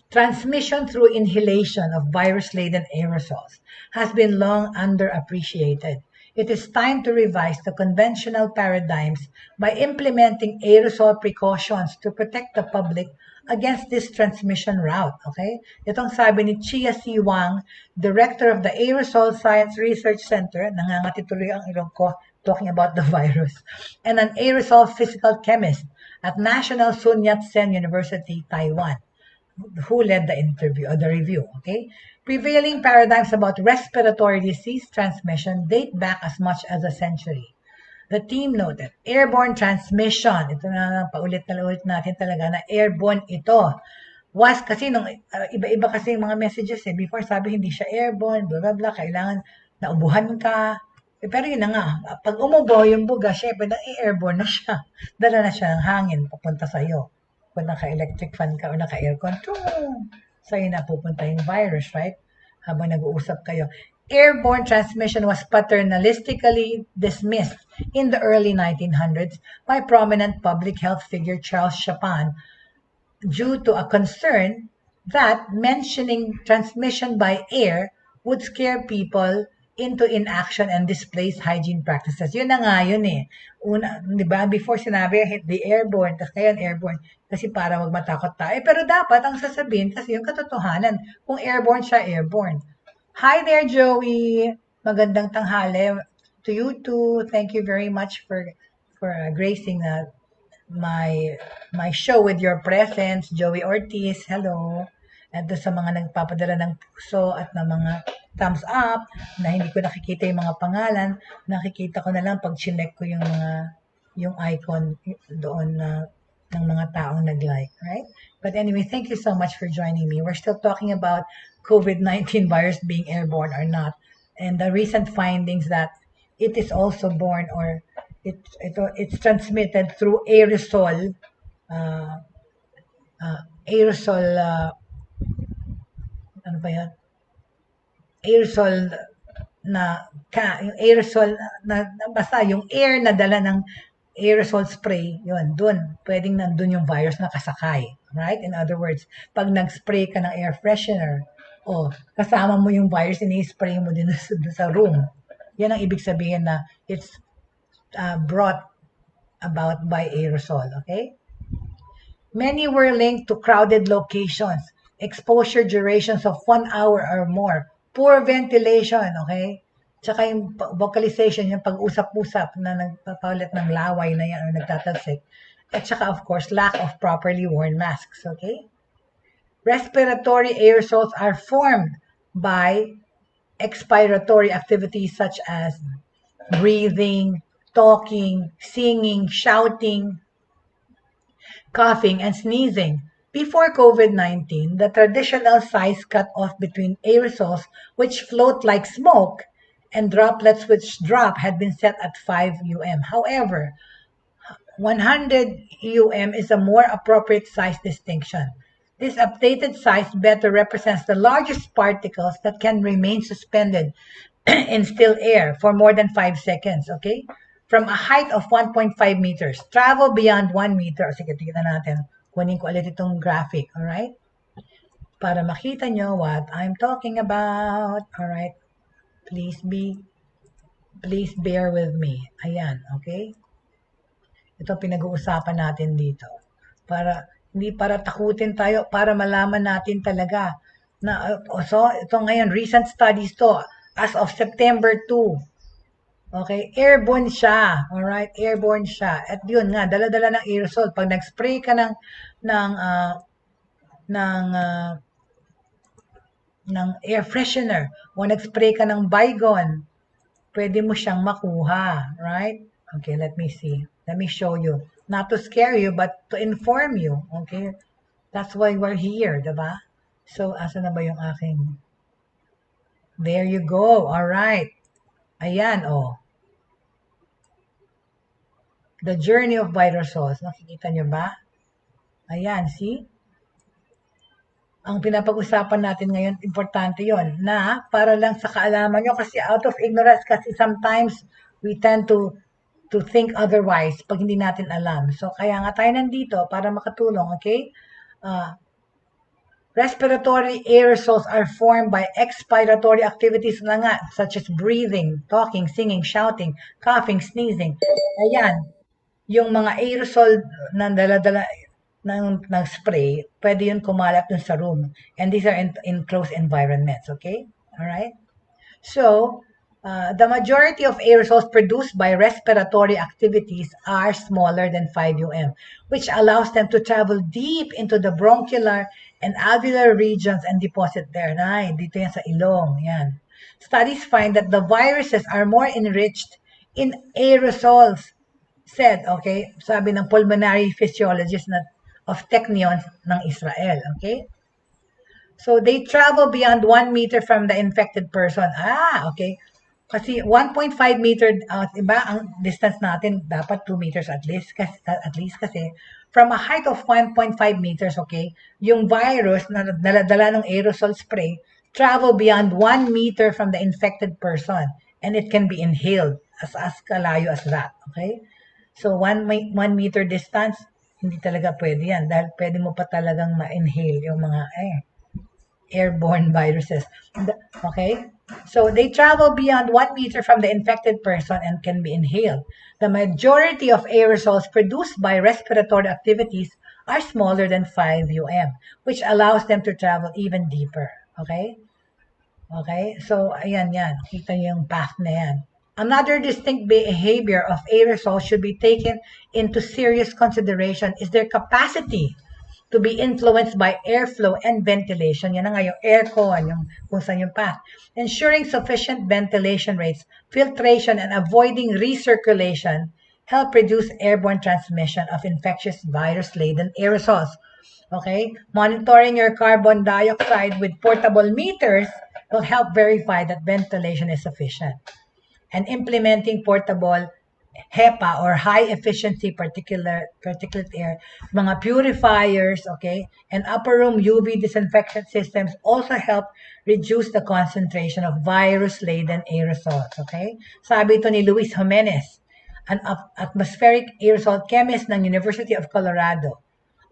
Transmission through inhalation of virus-laden aerosols has been long underappreciated. It is time to revise the conventional paradigms by implementing aerosol precautions to protect the public against this transmission route. Okay? Itong sabi ni Chia C. Wang, Director of the Aerosol Science Research Center, nangangati tuloy ang ilong ko talking about the virus, and an aerosol physical chemist at National Sun Yat-sen University, Taiwan, who led the review, okay? Prevailing paradigms about respiratory disease transmission date back as much as a century. The team noted, airborne transmission, ito na paulit na ulit natin talaga na airborne ito. Was kasi nung iba-iba kasi yung mga messages eh. Before sabi hindi siya airborne, blah blah blah, kailangan naubuhan ka. Pero yun na nga, pag umubo yung buga, syempre airborne na siya. Dala na siya ng hangin papunta sa iyo. Kung naka-electric fan ka o naka-aircon, sa'yo na pupunta yung virus, right? Habang nag-uusap kayo. Airborne transmission was paternalistically dismissed in the early 1900s by prominent public health figure Charles Chapin due to a concern that mentioning transmission by air would scare people into inaction and displace hygiene practices. Yun na nga yun eh. Una, di ba, before sinabi, the airborne, tapos ngayon airborne, kasi para magmatakot tayo. Pero dapat, ang sasabihin, kasi yung katotohanan, kung airborne siya, airborne. Hi there, Joey! Magandang tanghali to you too. Thank you very much for gracing my show with your presence, Joey Ortiz. Hello. At doon sa mga nagpapadala ng puso at ng mga thumbs up na hindi ko nakikita yung mga pangalan, nakikita ko na lang pag chinek ko yung icon doon ng mga taong nag-like, right? But anyway, thank you so much for joining me. We're still talking about COVID-19 virus being airborne or not, and the recent findings that it is also borne or it's transmitted through aerosol, ano ba yan? Aerosol yung aerosol na basta yung air na dala ng aerosol spray, yun, dun, pwedeng nandun yung virus na kasakay. Right? In other words, pag nag-spray ka ng air freshener, kasama mo yung virus, ini-spray mo din sa room. Yan ang ibig sabihin na it's brought about by aerosol, okay? Many were linked to crowded locations, exposure durations of 1 hour or more, poor ventilation, okay? Tsaka yung vocalization, yung pag-usap-usap na nagpapalit ng laway na yan o nagtatalsik. At tsaka, of course, lack of properly worn masks, okay? Respiratory aerosols are formed by expiratory activities such as breathing, talking, singing, shouting, coughing, and sneezing. Before COVID-19, the traditional size cutoff between aerosols, which float like smoke, and droplets which drop had been set at 5 um. However, 100 um is a more appropriate size distinction. This updated size better represents the largest particles that can remain suspended in still air for more than 5 seconds, okay? From a height of 1.5 meters, travel beyond 1 meter. Sige, tignan natin. Kunin ko ulit itong graphic, alright? Para makita nyo what I'm talking about, alright? Please bear with me. Ayan, okay? Ito pinag-uusapan natin dito. Hindi para takutin tayo, para malaman natin talaga na, so, ito ngayon, recent studies to, as of September 2. Okay, airborne siya. Alright, airborne siya. At yun nga, dala-dala ng aerosol. Pag nag-spray ka ng air freshener o nag-spray ka ng Baygon, pwede mo siyang makuha. Right? Okay, let me see. Let me show you. Not to scare you, but to inform you. Okay? That's why we're here, diba? So, asa na ba yung aking... There you go. Alright. Ayan, The journey of virusols. Nakikita nyo ba? Ayan, see? Ang pinapag-usapan natin ngayon, importante yon na para lang sa kaalaman nyo, kasi out of ignorance, kasi sometimes we tend to think otherwise pag hindi natin alam. So, kaya nga tayo nandito para makatulong, okay? Respiratory aerosols are formed by expiratory activities na nga, such as breathing, talking, singing, shouting, coughing, sneezing. Ayan, yung mga aerosol na dala-dala ng spray, pwede yun kumalat dun sa room. And these are in closed environments, okay? Alright? So, the majority of aerosols produced by respiratory activities are smaller than 5 um, which allows them to travel deep into the bronchial and alveolar regions and deposit there. Dito yan sa ilong. Yan. Studies find that the viruses are more enriched in aerosols, said, okay, sabi ng pulmonary physiologist of Technie ng Israel, okay? So they travel beyond 1 meter from the infected person. Okay. Kasi 1.5 meter, iba ang distance natin, dapat 2 meters at least kasi from a height of 1.5 meters, okay, yung virus na daladala ng aerosol spray travel beyond 1 meter from the infected person and it can be inhaled as kalayo as that, okay? So 1 meter distance, hindi talaga pwede yan dahil pwede mo pa talagang ma-inhale yung mga airborne viruses. Okay? So they travel beyond 1 meter from the infected person and can be inhaled. The majority of aerosols produced by respiratory activities are smaller than 5 which allows them to travel even deeper. Okay? Okay? So, ayan yan. Kita yung path na yan. Another distinct behavior of aerosols should be taken into serious consideration is their capacity to be influenced by airflow and ventilation. Yan na nga yung aircon, yung kung saan yung path. Ensuring sufficient ventilation rates, filtration, and avoiding recirculation help reduce airborne transmission of infectious virus-laden aerosols. Okay? Monitoring your carbon dioxide with portable meters will help verify that ventilation is sufficient. And implementing portable HEPA or high efficiency particulate air, mga purifiers, okay, and upper room UV disinfection systems also help reduce the concentration of virus-laden aerosols, okay? Sabi ito ni Luis Jimenez, an atmospheric aerosol chemist ng University of Colorado.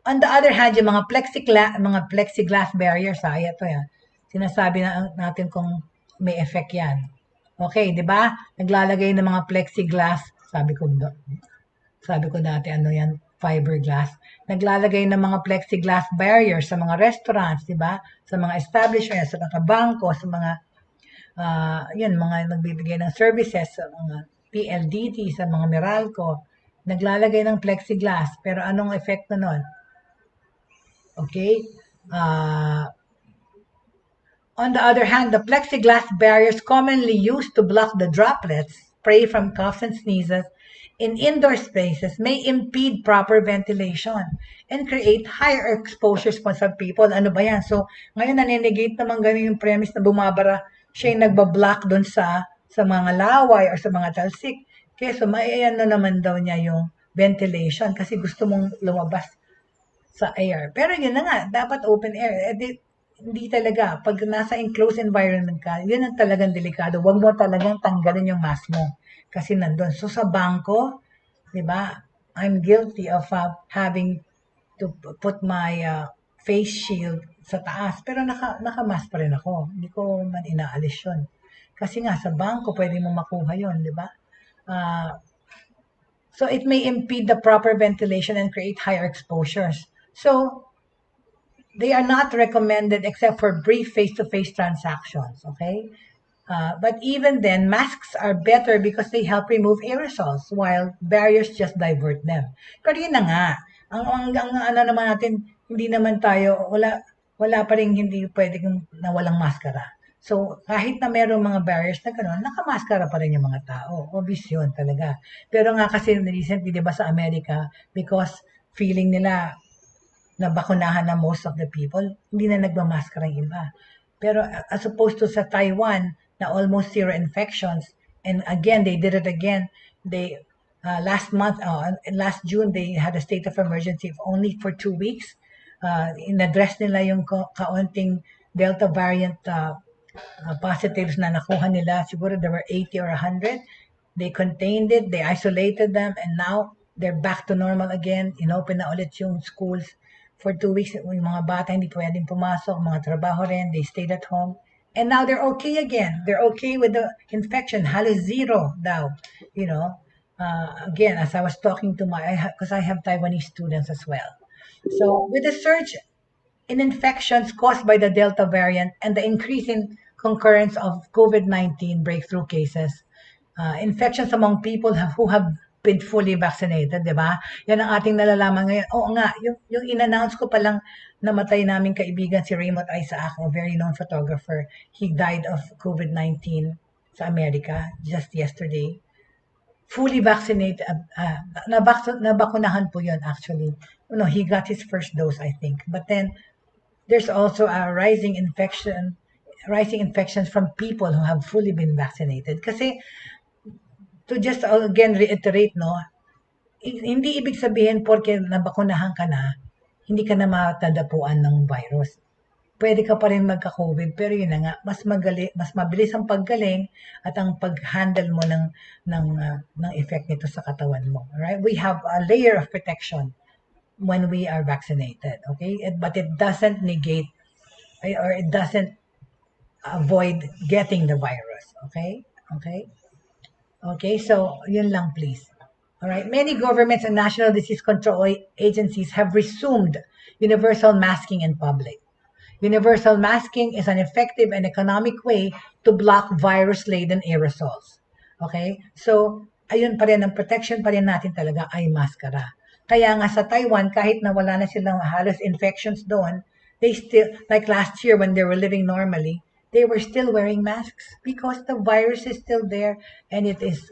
On the other hand, yung mga plexiglass barriers, ito yan. Sinasabi natin kung may effect yan. Okay, di ba? Naglalagay ng mga plexiglass, sabi ko dati, ano yan, fiberglass. Naglalagay ng mga plexiglass barriers sa mga restaurants, di ba? Sa mga establishments, sa mga bangko, sa mga, mga nagbibigay ng services, sa mga PLDT, sa mga Meralco. Naglalagay ng plexiglass. Pero anong effect na nun? Okay? On the other hand, the plexiglass barriers commonly used to block the droplets, spray from coughs and sneezes, in indoor spaces may impede proper ventilation and create higher exposures for some people. Ano ba yan? So, ngayon naninegate naman ganun yung premise na bumabara, siya yung nagbablock dun sa mga laway or sa mga talsik. Kaya so, maiyan na naman daw niya yung ventilation kasi gusto mong lumabas sa air. Pero yun na nga, dapat open air. Hindi talaga. Pag nasa enclosed environment ka, yun ang talagang delikado. Huwag mo talagang tanggalin yung mask mo. Kasi nandun. So sa bangko, di ba, I'm guilty of having to put my face shield sa taas. Pero naka-mask pa rin ako. Hindi ko man inaalis yun. Kasi nga, sa bangko, pwede mo makuha yun, di ba? So it may impede the proper ventilation and create higher exposures. So, they are not recommended except for brief face-to-face transactions, okay? But even then, masks are better because they help remove aerosols while barriers just divert them. Pero yun na nga, ang ano naman natin, hindi naman tayo, wala pa rin hindi pwedeng na walang maskara. So, kahit na mayroong mga barriers na gano'n, nakamaskara pa rin yung mga tao. Obvious yun talaga. Pero nga kasi recently, di ba sa Amerika, because feeling nila, na bakunahan na most of the people, hindi na nagmamaskara yung iba. Pero as opposed to sa Taiwan, na almost zero infections, and again, they did it again. They, last June, they had a state of emergency only for 2 weeks. In-address nila yung kaunting Delta variant positives na nakuha nila. Siguro there were 80 or 100. They contained it, they isolated them, and now they're back to normal again. Inopen na ulit yung schools. For 2 weeks, yung mga bata hindi pwedeng pumasok, mga trabaho rin, they stayed at home. And now they're okay again. They're okay with the infection. Halos zero daw, you know. Again, as I was talking to because I have Taiwanese students as well. So with the surge in infections caused by the Delta variant and the increasing concurrence of COVID-19 breakthrough cases, infections among people who have been fully vaccinated, di ba? Yan ang ating nalalaman ngayon. Oo nga, yung in-announce ko palang namatay naming kaibigan si Raymond Isaac, a very known photographer. He died of COVID-19 sa Amerika just yesterday. fully vaccinated, nabakunahan po yun actually. No, he got his first dose, I think. But then there's also a rising infections from people who have fully been vaccinated. Kasi to just again reiterate, no, hindi ibig sabihin porke nabakunahan ka na, hindi ka na matadapuan ng virus. Pwede ka pa rin magka-COVID, pero yun na nga, mas mabilis ang paggaling at ang pag-handle mo ng effect nito sa katawan mo. Right? We have a layer of protection when we are vaccinated, okay? But it doesn't negate or it doesn't avoid getting the virus, okay? Okay? Okay, so yun lang please. All right. Many governments and national disease control agencies have resumed universal masking in public. Universal masking is an effective and economic way to block virus-laden aerosols. Okay? So, ayun pa rin, ang protection pa rin natin talaga ay maskara. Kaya nga sa Taiwan, kahit na wala na silang halos infections doon, they still, like last year when they were living normally, they were still wearing masks because the virus is still there and it is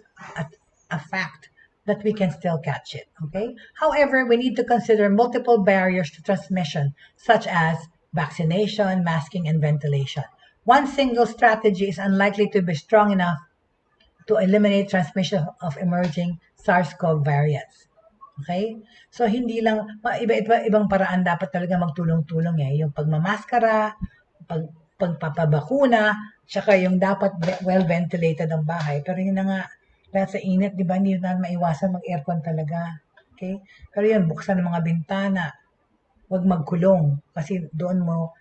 a fact that we can still catch it. Okay? However, we need to consider multiple barriers to transmission, such as vaccination, masking, and ventilation. One single strategy is unlikely to be strong enough to eliminate transmission of emerging SARS-CoV variants. Okay? So, hindi lang, ibang paraan dapat talaga magtulong-tulong eh. Yung pagmamaskara, pagpapabakuna, tsaka yung dapat well-ventilated ang bahay. Pero yun na nga, dahil sa init, di ba, hindi na maiwasan mag-aircon talaga. Okay? Pero yun, buksan ng mga bintana, huwag magkulong kasi doon mo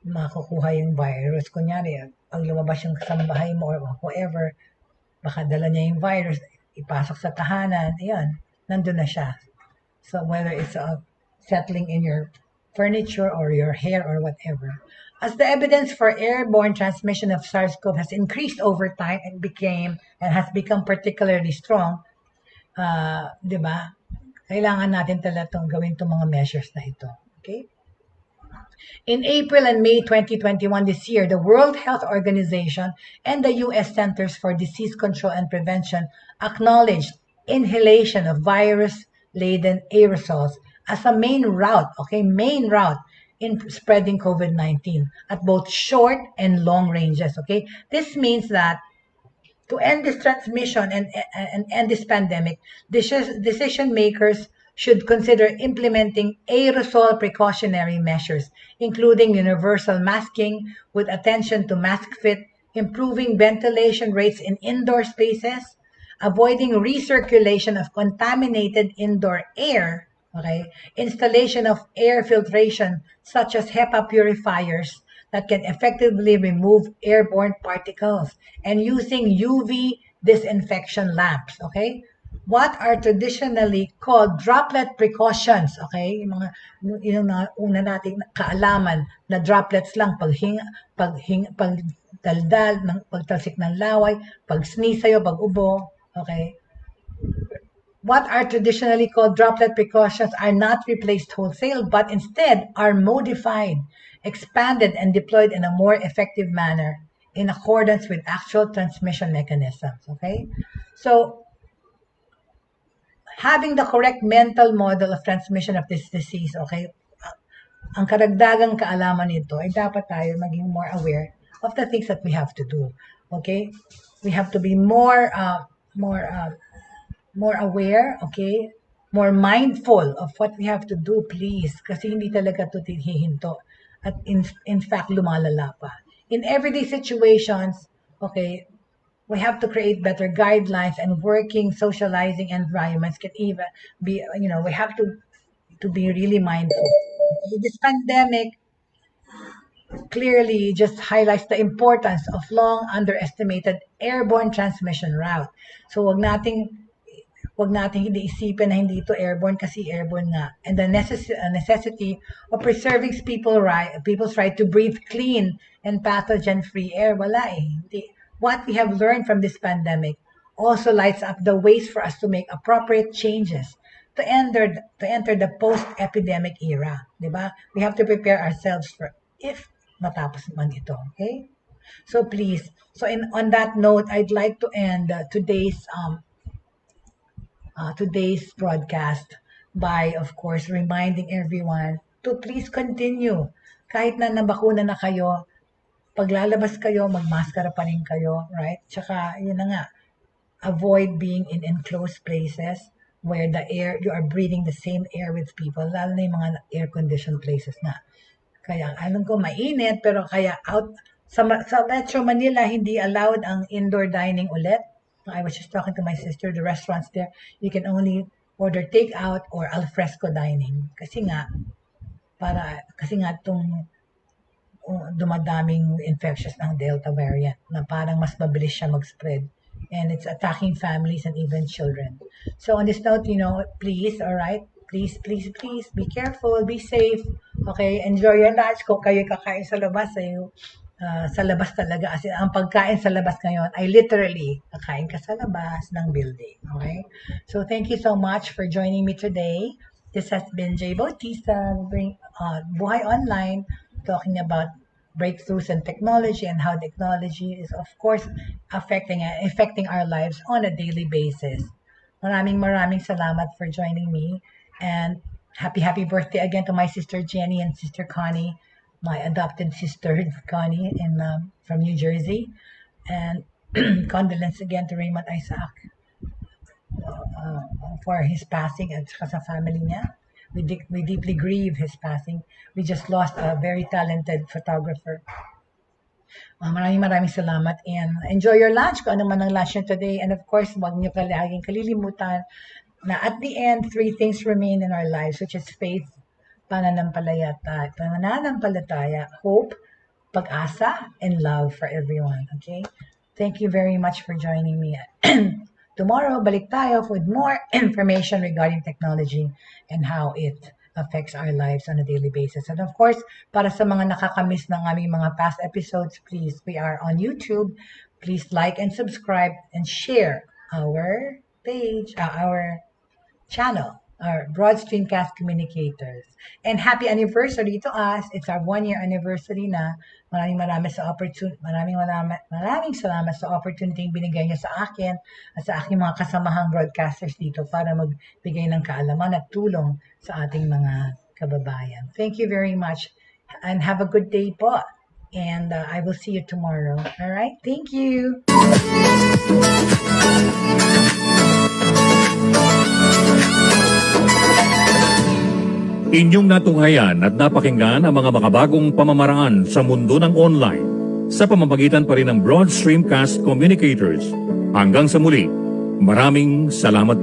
makukuha yung virus. Kunyari, pag lumabas yung kasambahay mo or whoever, baka dala niya yung virus, ipasok sa tahanan, ayan, nandun na siya. So whether it's settling in your furniture or your hair or whatever. As the evidence for airborne transmission of SARS-CoV has increased over time and has become particularly strong, di ba? Kailangan natin talagang gawin itong mga measures na ito. Okay? In April and May 2021 this year, the World Health Organization and the U.S. Centers for Disease Control and Prevention acknowledged inhalation of virus-laden aerosols as a main route in spreading COVID-19 at both short and long ranges. Okay, this means that to end this transmission and end this pandemic, decision makers should consider implementing aerosol precautionary measures, including universal masking with attention to mask fit, improving ventilation rates in indoor spaces, avoiding recirculation of contaminated indoor air, okay, installation of air filtration such as HEPA purifiers that can effectively remove airborne particles, and using UV disinfection lamps, okay? What are traditionally called droplet precautions, okay? Yung una nating kaalaman na droplets lang pag daldal, pagtalsik ng laway, pag sneeze sa'yo, pag ubo, okay? What are traditionally called droplet precautions are not replaced wholesale, but instead are modified, expanded, and deployed in a more effective manner in accordance with actual transmission mechanisms, okay? So, having the correct mental model of transmission of this disease, okay, ang karagdagang kaalaman nito ay dapat tayo maging more aware of the things that we have to do, okay? We have to be more aware, okay? More mindful of what we have to do, please. Kasi hindi talaga ito hihinto. At in fact, lumalala pa. In everyday situations, okay, we have to create better guidelines and working, socializing environments can even be, we have to be really mindful. This pandemic clearly just highlights the importance of long underestimated airborne transmission route. So wag nating hindi isipin na hindi ito airborne kasi airborne nga. And the necessity of preserving people's right to breathe clean and pathogen-free air, wala eh. What we have learned from this pandemic also lights up the ways for us to make appropriate changes to enter the post-epidemic era, di ba? We have to prepare ourselves for if matapos man ito, okay? So please, on that note, I'd like to end today's today's broadcast by, of course, reminding everyone to please continue. Kahit na nabakuna na kayo, paglalabas kayo, magmaskara pa rin kayo, right? Tsaka, yun na nga, avoid being in enclosed places where the air, you are breathing the same air with people, lalo na yung mga air-conditioned places na. Kaya alam ko mainit, pero kaya sa Metro Manila, hindi allowed ang indoor dining ulit. I was just talking to my sister, the restaurants there, you can only order takeout or alfresco dining. Kasi nga itong dumadaming infectious ng Delta variant na parang mas mabilis siya mag-spread. And it's attacking families and even children. So on this note, please, all right, please, be careful, be safe, okay? Enjoy your lunch. Kung kayo kakain sa labas, sa labas talaga. Kasi ang pagkain sa labas ngayon ay literally kakain ka sa labas ng building, okay? So thank you so much for joining me today. This has been Jaye Bautista, Buhay Online, talking about breakthroughs in technology and how technology is, of course, affecting our lives on a daily basis. Maraming salamat for joining me, and happy birthday again to my sister Jenny and sister Connie, my adopted sister Connie from New Jersey, and condolence again to Raymond Isaac for his passing at sa family niya. We deeply grieve his passing. We just lost a very talented photographer. Maraming salamat, and enjoy your lunch kung ano man ang lunch nyo today. And of course, huwag nyo palaging kalilimutan na at the end, 3 things remain in our lives, which is faith, pananampalataya, hope, pag-asa, and love for everyone. Okay? Thank you very much for joining me. Tomorrow, balik tayo with more information regarding technology and how it affects our lives on a daily basis. And of course, para sa mga nakakamiss ng aming mga past episodes, please, we are on YouTube. Please like and subscribe and share our page, our channel, our Broad Streamcast Communicators. And happy anniversary to us. It's our 1-year anniversary na. Maraming salamat sa opportunity binigay niyo sa akin at sa aking mga kasamahang broadcasters dito para magbigay ng kaalaman at tulong sa ating mga kababayan. Thank you very much and have a good day po. And I will see you tomorrow. All right? Thank you. Inyong natunghayan at napakinggan ang mga makabagong pamamaraan sa mundo ng online sa pamamagitan pa rin ng Broad Streamcast Communicators. Hanggang sa muli, maraming salamat.